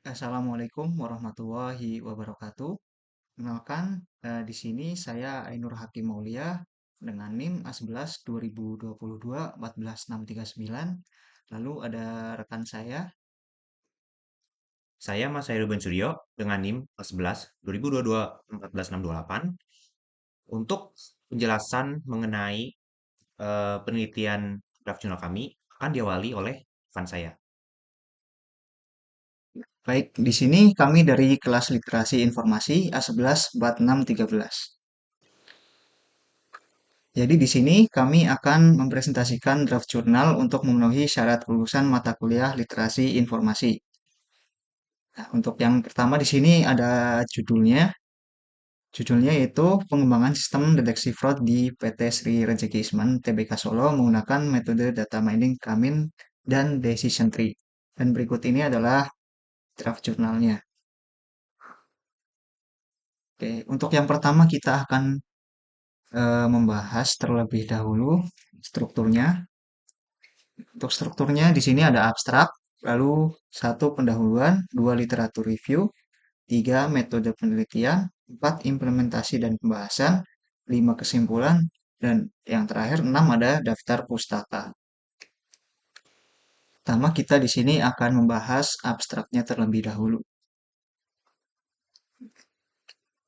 Assalamualaikum warahmatullahi wabarakatuh. Kenalkan, di sini saya Ainur Hakim Maulia dengan NIM A11 2022 14639. Lalu ada rekan saya. Saya Mas Hairul Suryo dengan NIM 11 2022 14628 untuk penjelasan mengenai penelitian draft jurnal kami akan diawali oleh rekan saya. Baik, di sini kami dari kelas Literasi Informasi A11 4613. Jadi di sini kami akan mempresentasikan draft jurnal untuk memenuhi syarat lulusan mata kuliah Literasi Informasi. Nah, untuk yang pertama di sini ada judulnya. Judulnya yaitu Pengembangan Sistem Deteksi Fraud di PT Sri Rejeki Isman Tbk Solo menggunakan metode data mining Kamin dan Decision Tree. Dan berikut ini adalah draft jurnalnya. Oke, untuk yang pertama kita akan membahas terlebih dahulu strukturnya. Untuk strukturnya di sini ada abstrak, lalu satu pendahuluan, dua literatur review, tiga metode penelitian, empat implementasi dan pembahasan, lima kesimpulan, dan yang terakhir enam ada daftar pustaka. Pertama kita di sini akan membahas abstraknya terlebih dahulu.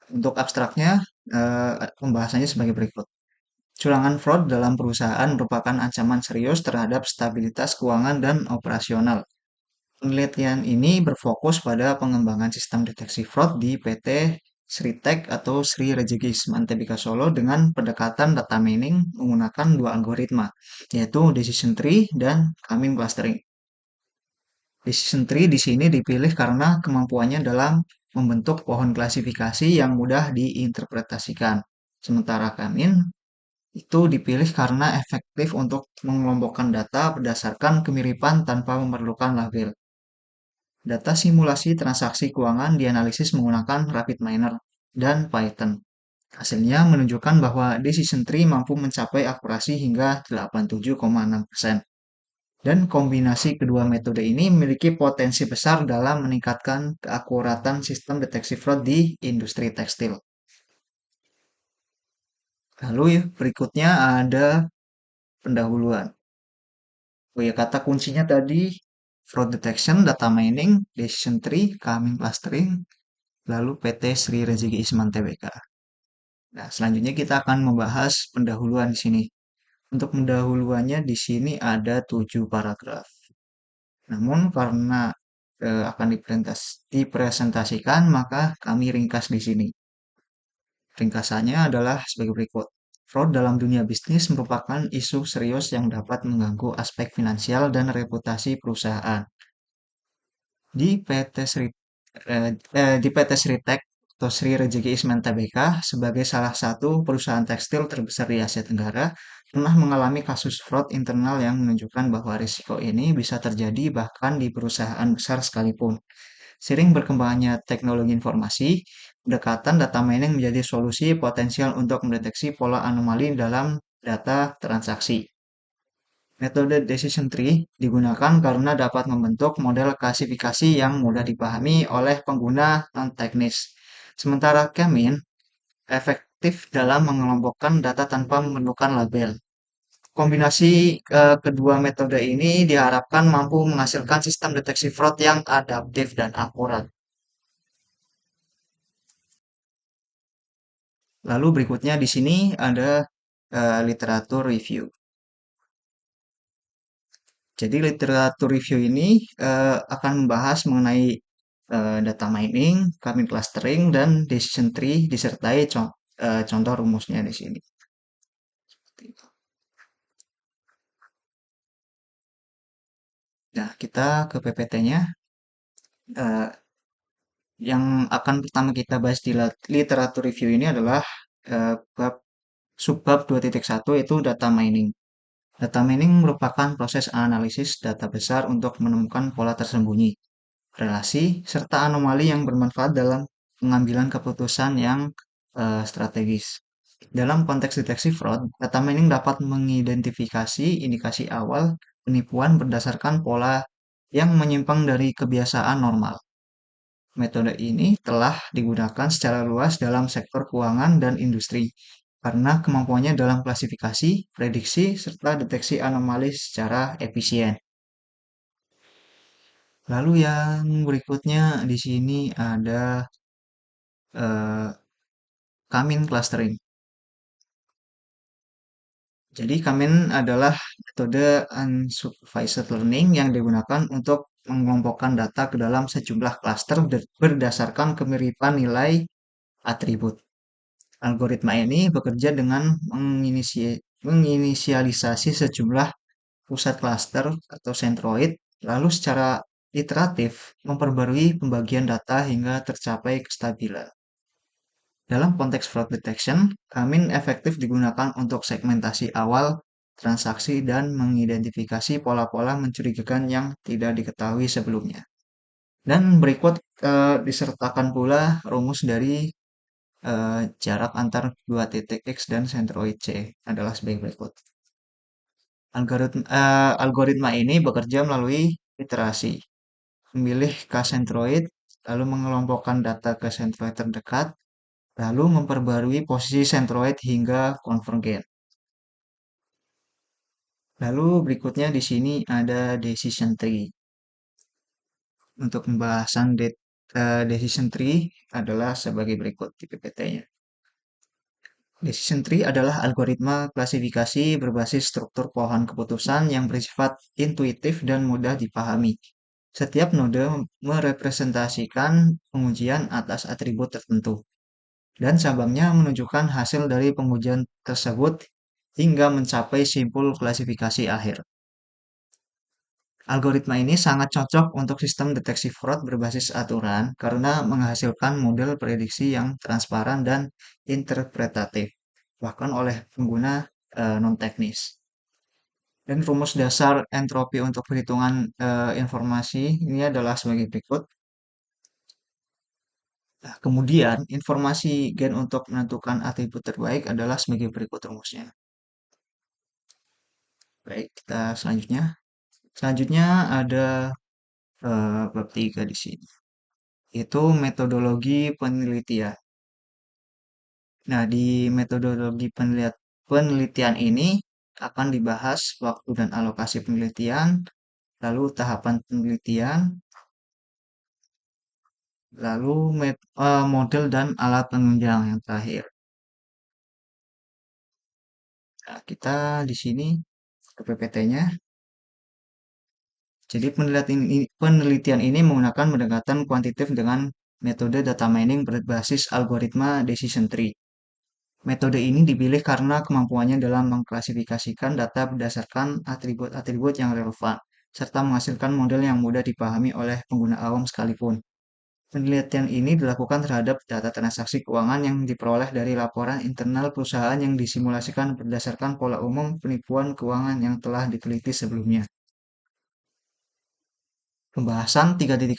Untuk abstraknya, pembahasannya sebagai berikut. Curangan fraud dalam perusahaan merupakan ancaman serius terhadap stabilitas keuangan dan operasional. Penelitian ini berfokus pada pengembangan sistem deteksi fraud di PT Sritek atau Sri Rejeki Isman Tbk Solo dengan pendekatan data mining menggunakan dua algoritma, yaitu decision tree dan Kamin clustering. Decision tree di sini dipilih karena kemampuannya dalam membentuk pohon klasifikasi yang mudah diinterpretasikan. Sementara Kamin itu dipilih karena efektif untuk mengelompokkan data berdasarkan kemiripan tanpa memerlukan label. Data simulasi transaksi keuangan dianalisis menggunakan RapidMiner dan Python. Hasilnya menunjukkan bahwa decision tree mampu mencapai akurasi hingga 87,6%. Dan kombinasi kedua metode ini memiliki potensi besar dalam meningkatkan keakuratan sistem deteksi fraud di industri tekstil. Lalu berikutnya ada pendahuluan. Oh ya, kata kuncinya tadi fraud detection, data mining, decision tree, coming clustering, lalu PT Sri Rezeki Isman Tbk. Nah, selanjutnya kita akan membahas pendahuluan di sini. Untuk pendahuluannya di sini ada 7 paragraf. Namun karena akan dipresentasikan, maka kami ringkas di sini. Ringkasannya adalah sebagai berikut. Fraud dalam dunia bisnis merupakan isu serius yang dapat mengganggu aspek finansial dan reputasi perusahaan. Di PT Sri, di PT Sritek atau Sri Rejeki Isman Tbk sebagai salah satu perusahaan tekstil terbesar di Asia Tenggara pernah mengalami kasus fraud internal yang menunjukkan bahwa risiko ini bisa terjadi bahkan di perusahaan besar sekalipun. Sering berkembangnya teknologi informasi, pendekatan data mining menjadi solusi potensial untuk mendeteksi pola anomali dalam data transaksi. Metode decision tree digunakan karena dapat membentuk model klasifikasi yang mudah dipahami oleh pengguna non-teknis. Sementara Kemin efektif dalam mengelompokkan data tanpa memerlukan label. Kombinasi kedua metode ini diharapkan mampu menghasilkan sistem deteksi fraud yang adaptif dan akurat. Lalu berikutnya di sini ada literatur review. Jadi literatur review ini akan membahas mengenai data mining, Kamin clustering, dan decision tree disertai contoh rumusnya di sini. Nah, kita ke PPT-nya. Eh, yang akan pertama kita bahas di literatur review ini adalah bab subbab 2.1 yaitu data mining. Data mining merupakan proses analisis data besar untuk menemukan pola tersembunyi, relasi, serta anomali yang bermanfaat dalam pengambilan keputusan yang strategis. Dalam konteks deteksi fraud, data mining dapat mengidentifikasi indikasi awal penipuan berdasarkan pola yang menyimpang dari kebiasaan normal. Metode ini telah digunakan secara luas dalam sektor keuangan dan industri karena kemampuannya dalam klasifikasi, prediksi, serta deteksi anomali secara efisien. Lalu yang berikutnya di sini ada eh, Kamin clustering. Jadi Kamin adalah metode unsupervised learning yang digunakan untuk mengelompokkan data ke dalam sejumlah klaster berdasarkan kemiripan nilai atribut. Algoritma ini bekerja dengan menginisialisasi sejumlah pusat klaster atau sentroid, lalu secara iteratif memperbarui pembagian data hingga tercapai kestabilan. Dalam konteks fraud detection, Kamin efektif digunakan untuk segmentasi awal transaksi dan mengidentifikasi pola-pola mencurigakan yang tidak diketahui sebelumnya. Dan berikut disertakan pula rumus dari jarak antar dua titik X dan sentroid C adalah sebagai berikut. Algoritma ini bekerja melalui iterasi, memilih k-sentroid, lalu mengelompokkan data ke sentroid terdekat, lalu memperbarui posisi sentroid hingga konvergen. Lalu berikutnya di sini ada decision tree. Untuk pembahasan decision tree adalah sebagai berikut di PPT-nya. Decision tree adalah algoritma klasifikasi berbasis struktur pohon keputusan yang bersifat intuitif dan mudah dipahami. Setiap node merepresentasikan pengujian atas atribut tertentu, dan cabangnya menunjukkan hasil dari pengujian tersebut hingga mencapai simpul klasifikasi akhir. Algoritma ini sangat cocok untuk sistem deteksi fraud berbasis aturan karena menghasilkan model prediksi yang transparan dan interpretatif, bahkan oleh pengguna non-teknis. Dan rumus dasar entropi untuk perhitungan informasi ini adalah sebagai berikut. Nah, kemudian informasi gen untuk menentukan atribut terbaik adalah sebagai berikut rumusnya. Baik, kita selanjutnya. Selanjutnya ada bab 3 di sini. Itu metodologi penelitian. Nah, di metodologi penelitian ini akan dibahas waktu dan alokasi penelitian, lalu tahapan penelitian, lalu model dan alat penunjang yang terakhir. Nah, kita di sini ke PPT-nya. Jadi penelitian ini menggunakan pendekatan kuantitatif dengan metode data mining berbasis algoritma decision tree. Metode ini dipilih karena kemampuannya dalam mengklasifikasikan data berdasarkan atribut-atribut yang relevan, serta menghasilkan model yang mudah dipahami oleh pengguna awam sekalipun. Penelitian ini dilakukan terhadap data transaksi keuangan yang diperoleh dari laporan internal perusahaan yang disimulasikan berdasarkan pola umum penipuan keuangan yang telah diteliti sebelumnya. Pembahasan 3.1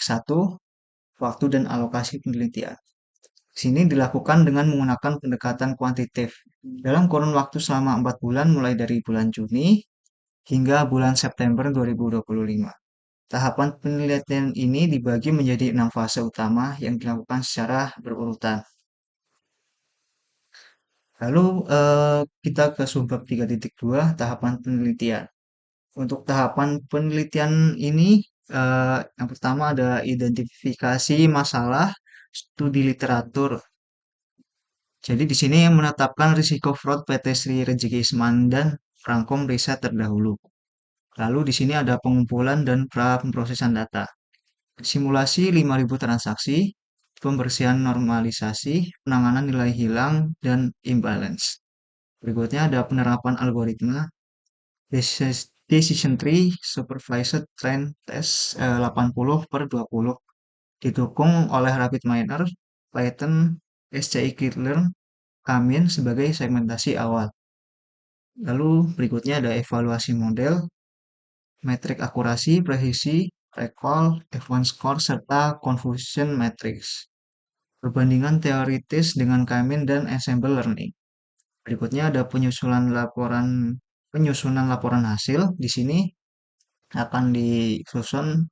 Waktu dan alokasi penelitian. Sini dilakukan dengan menggunakan pendekatan kuantitatif dalam kurun waktu selama 4 bulan mulai dari bulan Juni hingga bulan September 2025. Tahapan penelitian ini dibagi menjadi 6 fase utama yang dilakukan secara berurutan. Lalu kita ke subbab 3.2 tahapan penelitian. Untuk tahapan penelitian ini yang pertama ada identifikasi masalah, studi literatur. Jadi di sini yang menetapkan risiko fraud PT Sri Rezeki Isman dan rangkum riset terdahulu. Lalu di sini ada pengumpulan dan pemrosesan data. Simulasi 5.000 transaksi, pembersihan normalisasi, penanganan nilai hilang, dan imbalance. Berikutnya ada penerapan algoritma, decision tree, supervised trend test 80/20, didukung oleh RapidMiner, Python, scikit-learn, Kamin sebagai segmentasi awal. Lalu berikutnya ada evaluasi model, metrik akurasi, presisi, recall, F1 score, serta confusion matrix. Perbandingan teoritis dengan Kamin dan ensemble learning. Berikutnya ada penyusunan laporan hasil. Di sini akan disusun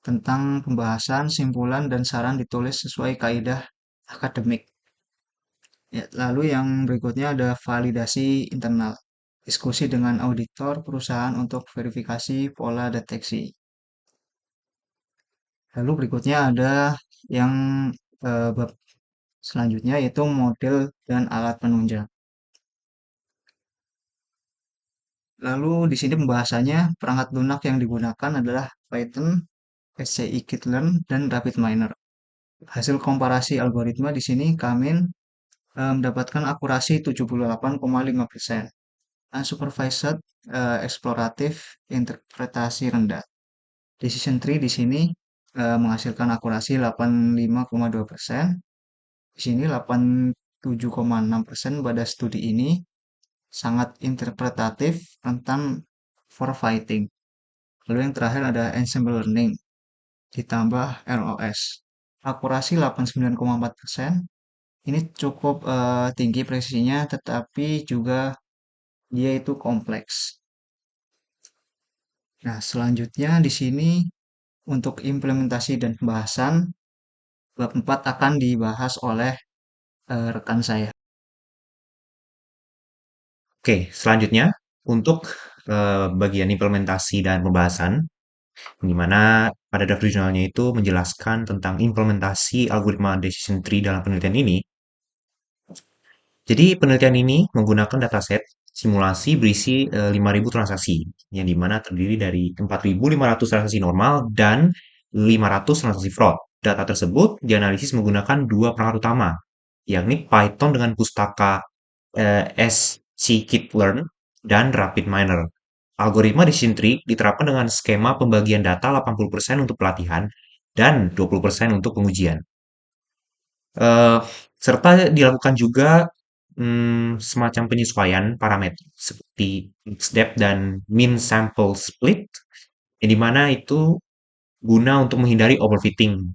tentang pembahasan, simpulan, dan saran ditulis sesuai kaidah akademik. Ya, lalu yang berikutnya ada validasi internal. Diskusi dengan auditor perusahaan untuk verifikasi pola deteksi. Lalu berikutnya ada yang bab selanjutnya yaitu model dan alat penunjang. Lalu di sini pembahasannya perangkat lunak yang digunakan adalah Python, scikit-learn, dan RapidMiner. Hasil komparasi algoritma di sini kami mendapatkan akurasi 78,5%. Unsupervised, eksploratif, interpretasi rendah. Decision tree di sini menghasilkan akurasi 85,2%. Di sini 87,6% pada studi ini sangat interpretatif tentang forfeiting. Lalu yang terakhir ada ensemble learning ditambah LOS. Akurasi 89,4%. Ini cukup tinggi presisinya tetapi juga dia itu kompleks. Nah, selanjutnya di sini untuk implementasi dan pembahasan bab 4 akan dibahas oleh rekan saya. Oke, selanjutnya untuk bagian implementasi dan pembahasan, di mana pada draft jurnalnya itu menjelaskan tentang implementasi algoritma decision tree dalam penelitian ini. Jadi penelitian ini menggunakan dataset simulasi berisi 5.000 transaksi, yang dimana terdiri dari 4.500 transaksi normal dan 500 transaksi fraud. Data tersebut dianalisis menggunakan dua perangkat utama, yakni Python dengan pustaka scikit-learn dan RapidMiner. Algoritma decision tree diterapkan dengan skema pembagian data 80% untuk pelatihan dan 20% untuk pengujian. Eh, Serta dilakukan juga semacam penyesuaian parameter seperti mixdepth dan mean sample split, yang dimana itu guna untuk menghindari overfitting.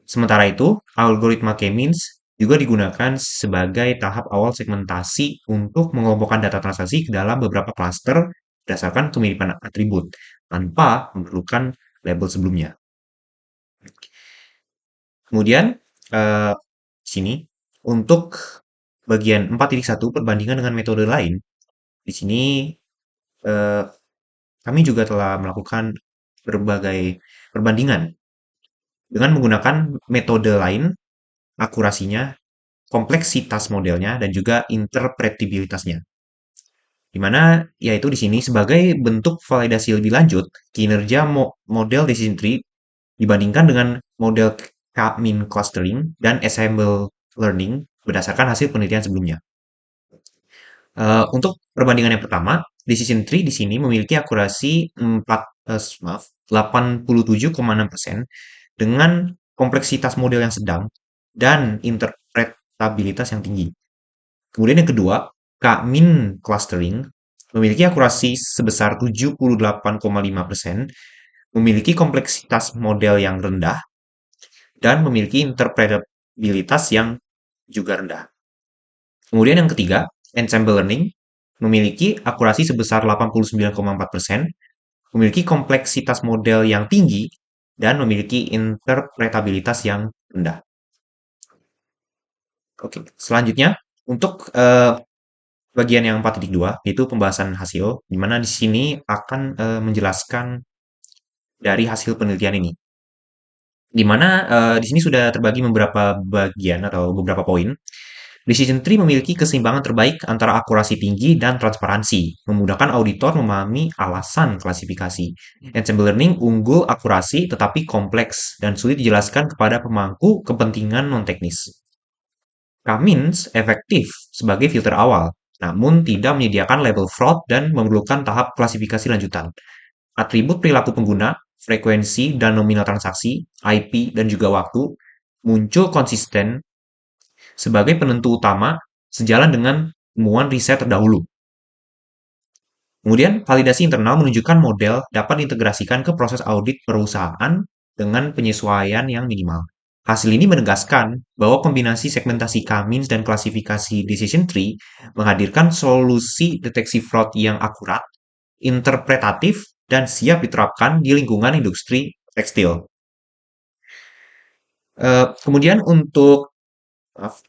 Sementara itu, algoritma K-means juga digunakan sebagai tahap awal segmentasi untuk mengelompokkan data transaksi ke dalam beberapa klaster berdasarkan kemiripan atribut tanpa memerlukan label sebelumnya. Kemudian, di sini untuk bagian 4.1 perbandingan dengan metode lain, di sini eh, kami juga telah melakukan berbagai perbandingan dengan menggunakan metode lain, akurasinya, kompleksitas modelnya, dan juga interpretabilitasnya. Di mana yaitu di sini sebagai bentuk validasi lebih lanjut, kinerja model decision tree dibandingkan dengan model K-mean clustering dan ensemble learning berdasarkan hasil penelitian sebelumnya. Untuk perbandingan yang pertama, decision tree di sini memiliki akurasi 87,6% dengan kompleksitas model yang sedang dan interpretabilitas yang tinggi. Kemudian yang kedua, K-mean clustering memiliki akurasi sebesar 78,5%, memiliki kompleksitas model yang rendah, dan memiliki interpretabilitas yang juga rendah. Kemudian yang ketiga, ensemble learning memiliki akurasi sebesar 89,4%, memiliki kompleksitas model yang tinggi, dan memiliki interpretabilitas yang rendah. Oke, selanjutnya untuk bagian yang 4.2 yaitu pembahasan hasil, di mana di sini akan menjelaskan dari hasil penelitian ini. Di mana di sini sudah terbagi beberapa bagian atau beberapa poin. Decision tree memiliki keseimbangan terbaik antara akurasi tinggi dan transparansi, memudahkan auditor memahami alasan klasifikasi. Ensemble learning unggul akurasi tetapi kompleks dan sulit dijelaskan kepada pemangku kepentingan non-teknis. K-means efektif sebagai filter awal, namun tidak menyediakan label fraud dan memerlukan tahap klasifikasi lanjutan. Atribut perilaku pengguna, frekuensi dan nominal transaksi, IP, dan juga waktu muncul konsisten sebagai penentu utama sejalan dengan temuan riset terdahulu. Kemudian, validasi internal menunjukkan model dapat diintegrasikan ke proses audit perusahaan dengan penyesuaian yang minimal. Hasil ini menegaskan bahwa kombinasi segmentasi K-means dan klasifikasi decision tree menghadirkan solusi deteksi fraud yang akurat, interpretatif, dan siap diterapkan di lingkungan industri tekstil. Kemudian untuk maaf,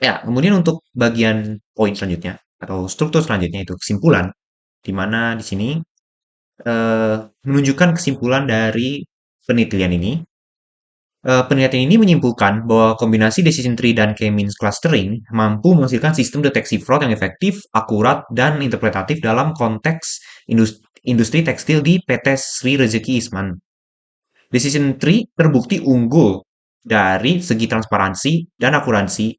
ya, kemudian untuk bagian poin selanjutnya atau struktur selanjutnya itu kesimpulan, di mana di sini menunjukkan kesimpulan dari penelitian ini. Penelitian ini menyimpulkan bahwa kombinasi decision tree dan K-means clustering mampu menghasilkan sistem deteksi fraud yang efektif, akurat, dan interpretatif dalam konteks industri tekstil di PT Sri Rezeki Isman. Decision tree terbukti unggul dari segi transparansi dan akurasi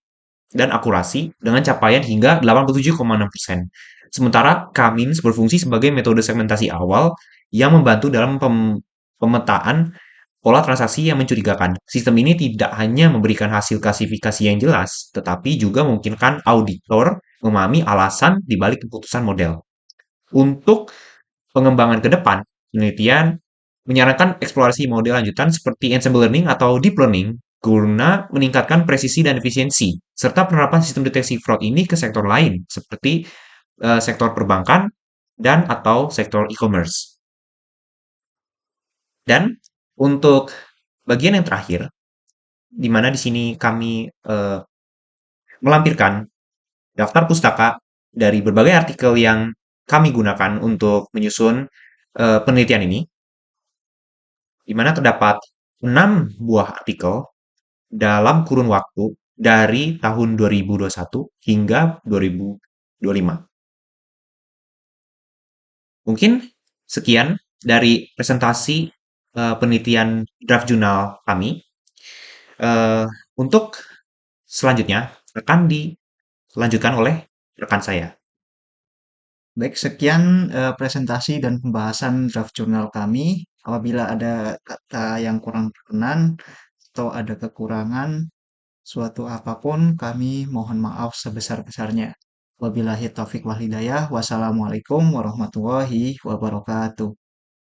dengan capaian hingga 87,6%. Sementara K-means berfungsi sebagai metode segmentasi awal yang membantu dalam pemetaan pola transaksi yang mencurigakan. Sistem ini tidak hanya memberikan hasil klasifikasi yang jelas, tetapi juga memungkinkan auditor memahami alasan di balik keputusan model. Untuk pengembangan ke depan, penelitian menyarankan eksplorasi model lanjutan seperti ensemble learning atau deep learning guna meningkatkan presisi dan efisiensi, serta penerapan sistem deteksi fraud ini ke sektor lain seperti sektor perbankan dan atau sektor e-commerce. Dan untuk bagian yang terakhir, di mana di sini kami melampirkan daftar pustaka dari berbagai artikel yang kami gunakan untuk menyusun penelitian ini, di mana terdapat 6 buah artikel dalam kurun waktu dari tahun 2021 hingga 2025. Mungkin sekian dari presentasi penelitian draft jurnal kami. Eh, untuk selanjutnya akan dilanjutkan oleh rekan saya. Baik, sekian presentasi dan pembahasan draft jurnal kami. Apabila ada kata yang kurang berkenan atau ada kekurangan suatu apapun, kami mohon maaf sebesar-besarnya. Wabillahi taufik wal hidayah. Wassalamualaikum warahmatullahi wabarakatuh.